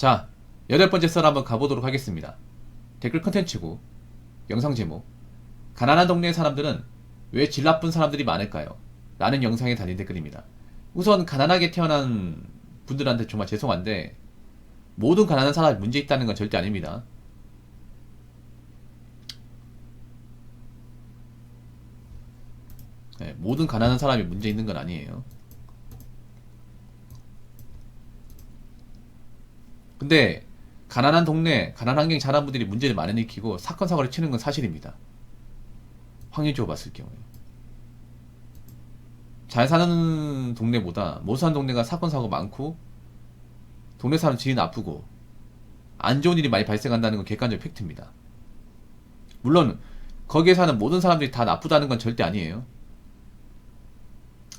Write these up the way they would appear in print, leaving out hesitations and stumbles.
자, 8번째 썰 한번 가보도록 하겠습니다. 댓글 컨텐츠고 영상 제목, 가난한 동네 사람들은 왜 질 나쁜 사람들이 많을까요? 라는 영상에 달린 댓글입니다. 우선 가난하게 태어난 분들한테 정말 죄송한데 모든 가난한 사람이 문제 있다는 건 절대 아닙니다. 네, 모든 가난한 사람이 문제 있는 건 아니에요. 근데 가난한 동네, 가난한 환경 자란 분들이 문제를 많이 일으키고 사건 사고를 치는 건 사실입니다. 확률적으로 봤을 경우에. 잘 사는 동네보다 못 사는 동네가 사건 사고 많고 동네 사람 질이 나쁘고 안 좋은 일이 많이 발생한다는 건 객관적 팩트입니다. 물론 거기에 사는 모든 사람들이 다 나쁘다는 건 절대 아니에요.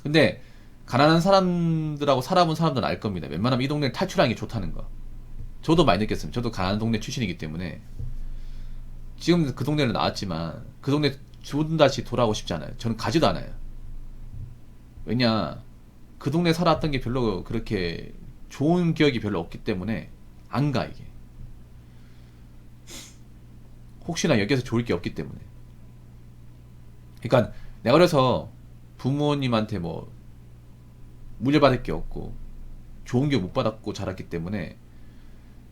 근데 가난한 사람들하고 살아본 사람들은 알 겁니다. 웬만하면 이 동네를 탈출하는 게 좋다는 거. 저도 많이 느꼈습니다. 저도 가난한 동네 출신이기 때문에 지금 그 동네를 나왔지만 그 동네 다시 돌아오고 싶지 않아요. 저는 가지도 않아요. 왜냐, 그 동네 살았던 게 별로 그렇게 좋은 기억이 별로 없기 때문에 안 가, 이게. 혹시나 여기서 좋을 게 없기 때문에. 그러니까 내가 그래서 부모님한테 뭐 물려받을 게 없고 좋은 게 못 받았고 자랐기 때문에,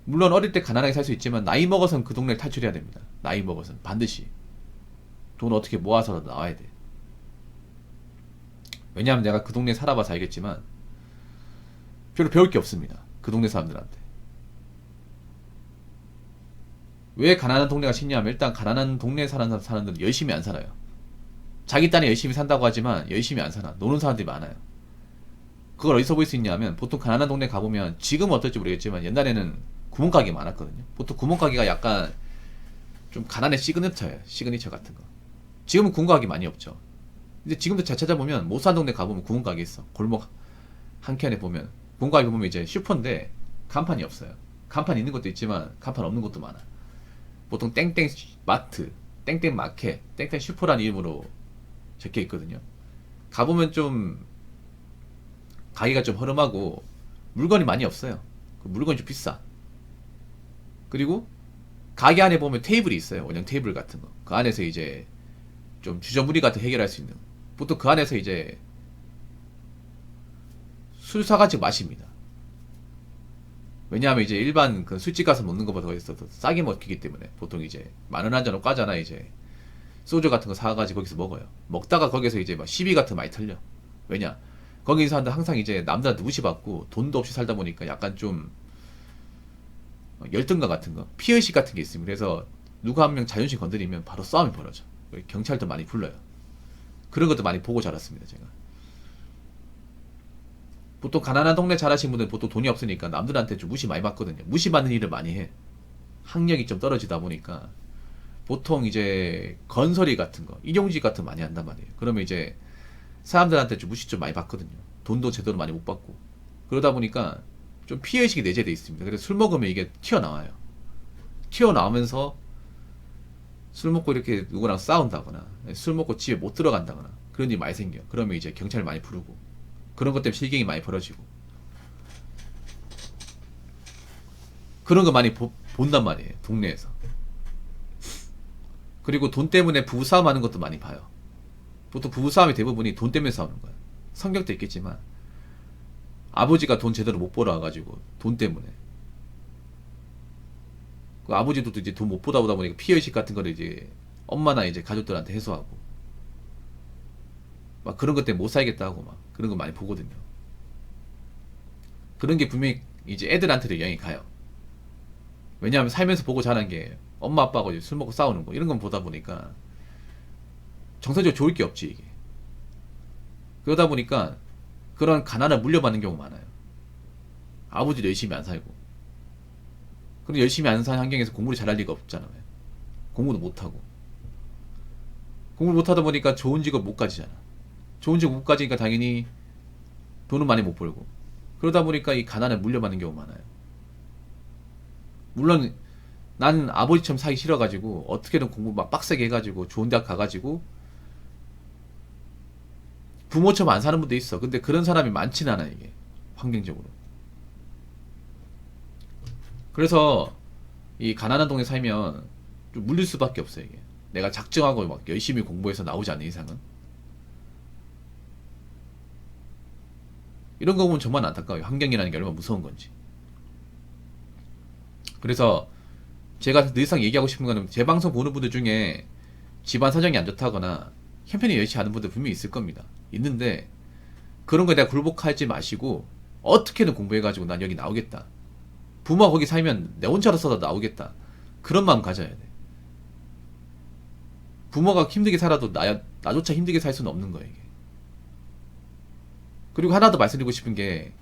물론 어릴 때 가난하게 살 수 있지만 나이 먹어서는 그 동네를 탈출해야 됩니다. 나이 먹어서는 반드시 돈 어떻게 모아서라도 나와야 돼. 왜냐하면 내가 그 동네에 살아봐서 알겠지만 별로 배울 게 없습니다. 그 동네 사람들한테. 왜 가난한 동네가 싫냐면, 일단 가난한 동네에 사는 사람들은 열심히 안 살아요. 자기 딴에 열심히 산다고 하지만 열심히 안 살아. 노는 사람들이 많아요. 그걸 어디서 볼 수 있냐면, 보통 가난한 동네 가보면, 지금은 어떨지 모르겠지만 옛날에는 구멍가게 많았거든요. 보통 구멍가게가 약간 좀 가난의 시그니처예요. 시그니처 같은 거. 지금은 구멍가게 많이 없죠. 근데 지금도 잘 찾아보면 못 사는 동네 가보면 구멍가게 있어. 골목 한켠에 보면 구멍가게 보면 이제 슈퍼인데 간판이 없어요. 간판 있는 것도 있지만 간판 없는 것도 많아. 보통 땡땡 마트, 땡땡 마켓, 땡땡 슈퍼라는 이름으로 적혀 있거든요. 가보면 좀 가게가 좀 허름하고 물건이 많이 없어요. 그 물건이 좀 비싸. 그리고 가게 안에 보면 테이블이 있어요. 원형 테이블 같은 거. 그 안에서 이제 좀 주저무리 같은 거 해결할 수 있는. 보통 그 안에서 이제 술 사가지고 마십니다. 왜냐하면 이제 일반 그 술집 가서 먹는 것보다 거기서 더 싸게 먹기 때문에 보통 이제 10,000원 한 잔 놓고 하잖아. 이제 소주 같은 거 사가지고 거기서 먹어요. 먹다가 거기서 이제 막 시비 같은 거 많이 털려. 왜냐? 거기 사람들 항상 이제 남들한테 무시받고 돈도 없이 살다 보니까 약간 좀 열등감 같은 거, 피해의식 같은 게 있습니다. 그래서 누구 한 명 자존심 건드리면 바로 싸움이 벌어져. 경찰도 많이 불러요. 그런 것도 많이 보고 자랐습니다, 제가. 보통 가난한 동네 자라신 분들은 보통 돈이 없으니까 남들한테 좀 무시 많이 받거든요. 무시받는 일을 많이 해. 학력이 좀 떨어지다 보니까 보통 이제 건설이 같은 거, 일용직 같은 거 많이 한단 말이에요. 그러면 이제 사람들한테 좀 무시 좀 많이 받거든요. 돈도 제대로 많이 못 받고. 그러다 보니까 좀 피해의식이 내재되어 있습니다. 그래서 술 먹으면 이게 튀어나와요. 튀어나오면서 술 먹고 이렇게 누구랑 싸운다거나, 술 먹고 집에 못 들어간다거나, 그런 일이 많이 생겨요. 그러면 이제 경찰을 많이 부르고, 그런 것 때문에 실경이 많이 벌어지고, 그런 거 많이 본단 말이에요, 동네에서. 그리고 돈 때문에 부부싸움 하는 것도 많이 봐요. 보통 부부싸움이 대부분이 돈 때문에 싸우는 거예요. 성격도 있겠지만, 아버지가 돈 제대로 못 벌어와가지고, 돈 때문에. 그 아버지도 이제 돈 못 보다 보니까 피해의식 같은 거를 이제 엄마나 이제 가족들한테 해소하고, 막 그런 것 때문에 못 살겠다 하고 막 그런 거 많이 보거든요. 그런 게 분명히 이제 애들한테도 영향이 가요. 왜냐하면 살면서 보고 자란 게 엄마 아빠하고 이제 술 먹고 싸우는 거 이런 건 보다 보니까 정서적으로 좋을 게 없지, 이게. 그러다 보니까 그런 가난을 물려받는 경우가 많아요. 아버지도 열심히 안 살고, 그럼 열심히 안 사는 환경에서 공부를 잘할 리가 없잖아요. 공부도 못하고, 공부를 못하다 보니까 좋은 직업 못 가지잖아. 좋은 직업 못 가지니까 당연히 돈은 많이 못 벌고, 그러다 보니까 이 가난을 물려받는 경우가 많아요. 물론 난 아버지처럼 살기 싫어가지고 어떻게든 공부 막 빡세게 해가지고 좋은 대학 가가지고 부모처럼 안 사는 분도 있어. 근데 그런 사람이 많진 않아, 이게 환경적으로. 그래서 이 가난한 동네 살면 좀 물릴 수밖에 없어요. 이게 내가 작정하고 막 열심히 공부해서 나오지 않는 이상은. 이런 거 보면 정말 안타까워요. 환경이라는 게 얼마나 무서운 건지. 그래서 제가 늘상 얘기하고 싶은 거는, 제 방송 보는 분들 중에 집안 사정이 안 좋다거나 형편이 여의치 않은 분들 분명히 있을 겁니다. 있는데 그런 거에 내가 굴복하지 마시고 어떻게든 공부해가지고 난 여기 나오겠다. 부모가 거기 살면 내 혼자로서도 나오겠다. 그런 마음 가져야 돼. 부모가 힘들게 살아도 나조차 힘들게 살 수는 없는 거예요, 이게. 그리고 하나 더 말씀드리고 싶은 게,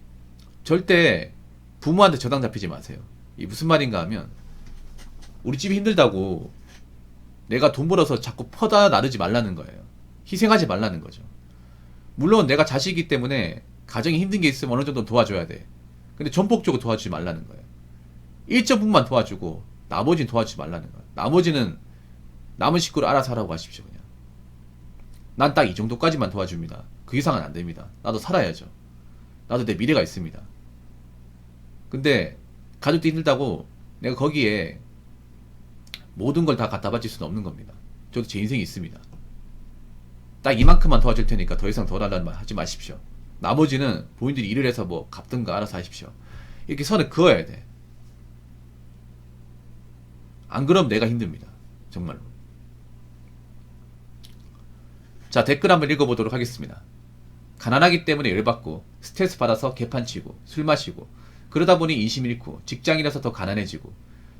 절대 부모한테 저당 잡히지 마세요. 이 무슨 말인가 하면, 우리 집이 힘들다고 내가 돈 벌어서 자꾸 퍼다 나르지 말라는 거예요. 희생하지 말라는 거죠. 물론 내가 자식이기 때문에 가정이 힘든 게 있으면 어느 정도 도와줘야 돼. 근데 전폭적으로 도와주지 말라는 거예요. 일정 부분만 도와주고 나머지는 도와주지 말라는 거예요. 나머지는 남은 식구를 알아서 하라고 하십시오. 그냥 난 딱 이 정도까지만 도와줍니다. 그 이상은 안 됩니다. 나도 살아야죠. 나도 내 미래가 있습니다. 근데 가족도 힘들다고 내가 거기에 모든 걸 다 갖다 바칠 수는 없는 겁니다. 저도 제 인생이 있습니다. 딱 이만큼만 도와줄 테니까 더 이상 더 달라는 말 하지 마십시오. 나머지는 본인들이 일을 해서 뭐 갚든가 알아서 하십시오. 이렇게 선을 그어야 돼. 안 그러면 내가 힘듭니다. 정말로. 자, 댓글 한번 읽어보도록 하겠습니다. 가난하기 때문에 열받고 스트레스 받아서 개판치고 술 마시고 그러다 보니 인심 잃고 직장이라서 더 가난해지고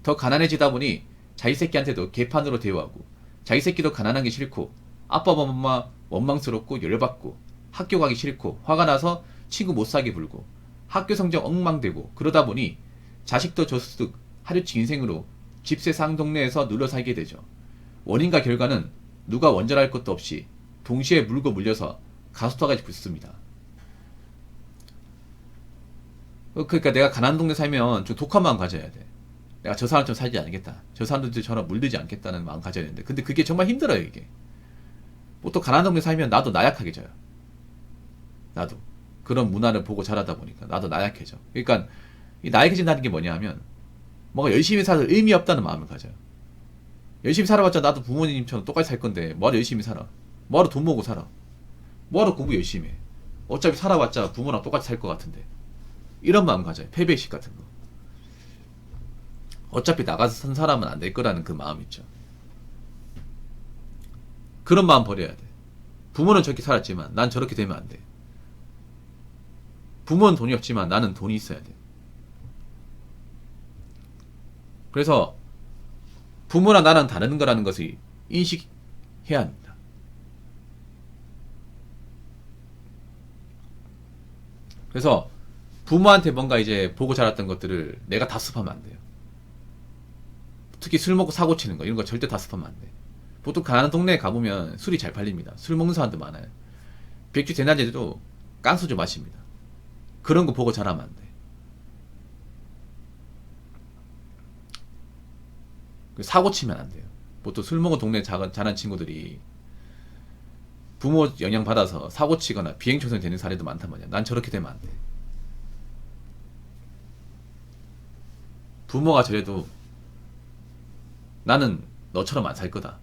더 가난해지다 보니 자기 새끼한테도 개판으로 대우하고 자기 새끼도 가난한 게 싫고 아빠 엄마 원망스럽고 열받고 학교 가기 싫고 화가 나서 친구 못 사게 굴고 학교 성적 엉망되고 그러다 보니 자식도 저수득 하루치 인생으로 집세 상 동네에서 눌러 살게 되죠. 원인과 결과는 누가 원전할 것도 없이 동시에 물고 물려서 가스토까지 붙습니다. 그러니까 내가 가난한 동네 살면 좀 독한 마음 가져야 돼. 내가 저 사람처럼 살지 않겠다. 저 사람들처럼 물들지 않겠다는 마음 가져야 되는데, 근데 그게 정말 힘들어요, 이게. 보통 가난한 동네 살면 나도 나약하게 져요. 나도. 그런 문화를 보고 자라다 보니까 나도 나약해져. 그러니까 이 나약해진다는 게 뭐냐 하면, 뭔가 열심히 살아도 의미 없다는 마음을 가져요. 열심히 살아봤자 나도 부모님처럼 똑같이 살 건데 뭐하러 열심히 살아. 뭐하러 돈 모으고 살아. 뭐하러 공부 열심히 해. 어차피 살아봤자 부모랑 똑같이 살 것 같은데. 이런 마음 가져요. 패배의식 같은 거. 어차피 나가서 산 사람은 안 될 거라는 그 마음 있죠. 그런 마음 버려야 돼. 부모는 저렇게 살았지만 난 저렇게 되면 안 돼. 부모는 돈이 없지만 나는 돈이 있어야 돼. 그래서 부모랑 나랑 다른 거라는 것을 인식해야 합니다. 그래서 부모한테 뭔가 이제 보고 자랐던 것들을 내가 다습하면 안 돼요. 특히 술 먹고 사고 치는 거, 이런 거 절대 다습하면 안 돼. 보통 가난한 동네에 가보면 술이 잘 팔립니다. 술 먹는 사람들 많아요. 백주 대낮에도 깡소주 마십니다. 그런 거 보고 자라면 안 돼. 사고 치면 안 돼요. 보통 술 먹은 동네에 자란 친구들이 부모 영향 받아서 사고 치거나 비행초년이 되는 사례도 많단 말이야. 난 저렇게 되면 안 돼. 부모가 저래도 나는 너처럼 안 살 거다.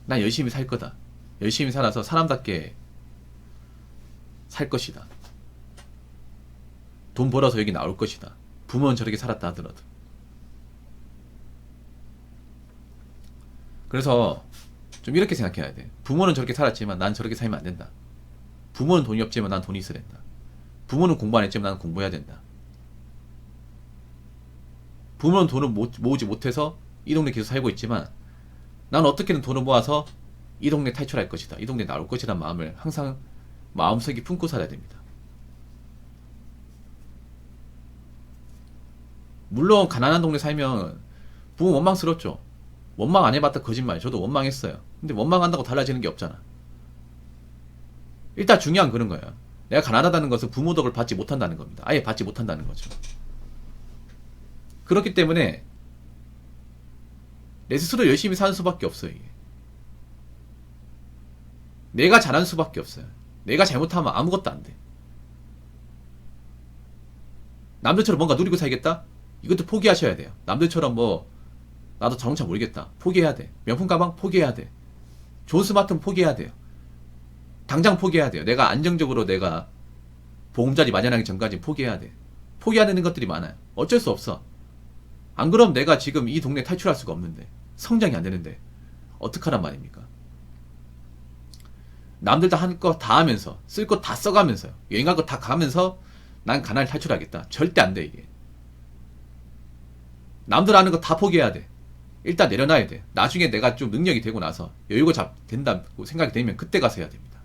난 열심히 살 거다. 열심히 살아서 사람답게 살 것이다. 돈 벌어서 여기 나올 것이다. 부모는 저렇게 살았다 하더라도. 그래서 좀 이렇게 생각해야 돼. 부모는 저렇게 살았지만 난 저렇게 살면 안 된다. 부모는 돈이 없지만 난 돈이 있어야 된다. 부모는 공부 안 했지만 난 공부해야 된다. 부모는 돈을 모으지 못해서 이 동네 계속 살고 있지만 난 어떻게든 돈을 모아서 이 동네 탈출할 것이다. 이 동네 나올 것이라는 마음을 항상 마음속에 품고 살아야 됩니다. 물론 가난한 동네 살면 부모 원망스럽죠. 원망 안 해봤다 거짓말. 저도 원망했어요. 근데 원망한다고 달라지는 게 없잖아. 일단 중요한 그런 거예요. 내가 가난하다는 것은 부모 덕을 받지 못한다는 겁니다. 아예 받지 못한다는 거죠. 그렇기 때문에 내 스스로 열심히 사는 수밖에 없어요. 이게. 내가 잘하는 수밖에 없어요. 내가 잘못하면 아무것도 안 돼. 남들처럼 뭔가 누리고 살겠다? 이것도 포기하셔야 돼요. 남들처럼 뭐 나도 자동차 모르겠다. 포기해야 돼. 명품 가방 포기해야 돼. 좋은 스마트폰 포기해야 돼요. 당장 포기해야 돼요. 내가 안정적으로 내가 보금자리 마련하기 전까지 포기해야 돼. 포기해야 되는 것들이 많아요. 어쩔 수 없어. 안 그럼 내가 지금 이 동네 탈출할 수가 없는데, 성장이 안 되는데 어떡하란 말입니까? 남들 다 한 거 다 하면서, 쓸 거 다 써가면서요. 여행 갈 거 다 가면서 난 가난을 탈출하겠다. 절대 안 돼, 이게. 남들 하는 거 다 포기해야 돼. 일단 내려놔야 돼. 나중에 내가 좀 능력이 되고 나서 여유가 된다고 생각이 되면 그때 가서 해야 됩니다.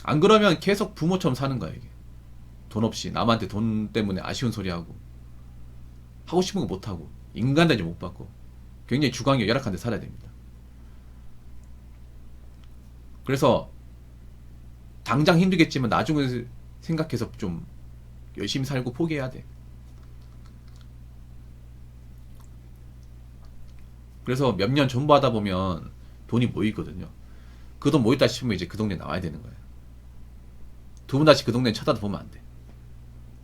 안 그러면 계속 부모처럼 사는 거야, 이게. 돈 없이 남한테 돈 때문에 아쉬운 소리 하고, 하고 싶은 거 못 하고, 인간대지 못 받고, 굉장히 주관이 열악한 데 살아야 됩니다. 그래서 당장 힘들겠지만 나중에 생각해서 좀 열심히 살고 포기해야 돼. 그래서 몇 년 존버하다 보면 돈이 모이거든요. 그 돈 모였다 싶으면 이제 그 동네 나와야 되는 거예요. 두 번 다시 그 동네 쳐다보면 안 돼.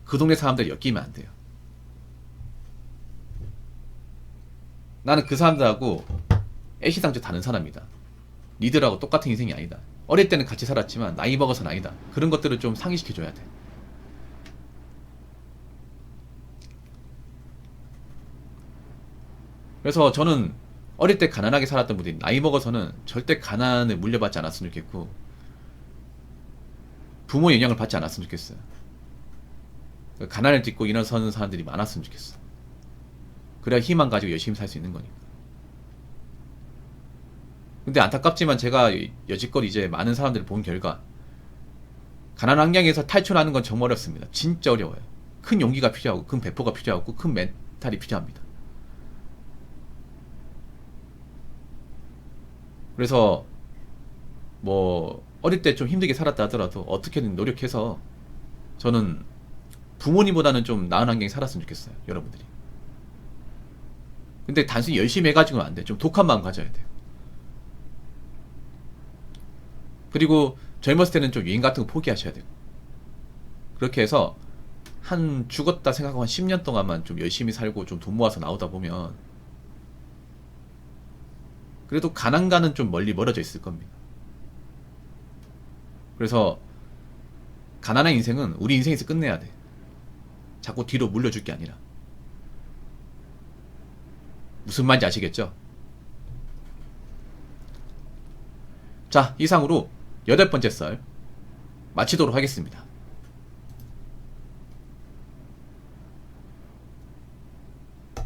그 동네 사람들 엮이면 안 돼요. 나는 그 사람들하고 애시당초 다른 사람이다. 니들하고 똑같은 인생이 아니다. 어릴 때는 같이 살았지만 나이 먹어서는 아니다. 그런 것들을 좀 상기시켜줘야 돼. 그래서 저는 어릴 때 가난하게 살았던 분들이 나이 먹어서는 절대 가난을 물려받지 않았으면 좋겠고, 부모의 영향을 받지 않았으면 좋겠어요. 가난을 딛고 일어서는 사람들이 많았으면 좋겠어. 그래야 힘만 가지고 열심히 살 수 있는 거니까. 근데 안타깝지만 제가 여지껏 이제 많은 사람들을 본 결과, 가난 환경에서 탈출하는 건 정말 어렵습니다. 진짜 어려워요. 큰 용기가 필요하고, 큰 배포가 필요하고, 큰 멘탈이 필요합니다. 그래서 뭐 어릴 때 좀 힘들게 살았다 하더라도 어떻게든 노력해서, 저는 부모님보다는 좀 나은 환경에 살았으면 좋겠어요, 여러분들이. 근데 단순히 열심히 해가지고는 안 돼. 좀 독한 마음 가져야 돼요. 그리고 젊었을 때는 좀 유행 같은 거 포기하셔야 돼요. 그렇게 해서 한 죽었다 생각하고 한 10년 동안만 좀 열심히 살고 좀 돈 모아서 나오다 보면 그래도 가난과는 좀 멀리 멀어져 있을 겁니다. 그래서 가난한 인생은 우리 인생에서 끝내야 돼. 자꾸 뒤로 물려줄 게 아니라. 무슨 말인지 아시겠죠? 자, 이상으로 8번째 썰 마치도록 하겠습니다.